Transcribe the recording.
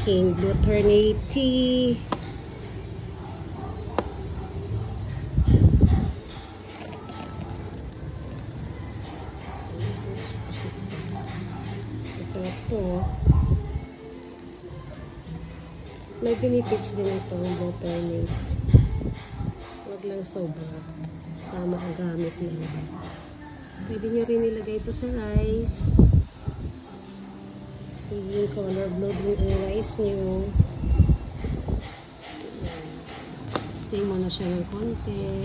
aking Glutarnate tea. Masarap to. May benefits din itong Glutarnate. Huwag lang sobra. Tama ang gamit lang. Pwede nyo rin ilagay ito sa rice. Yung color blue din ang rice nyo. Stay mo na siya ng konti.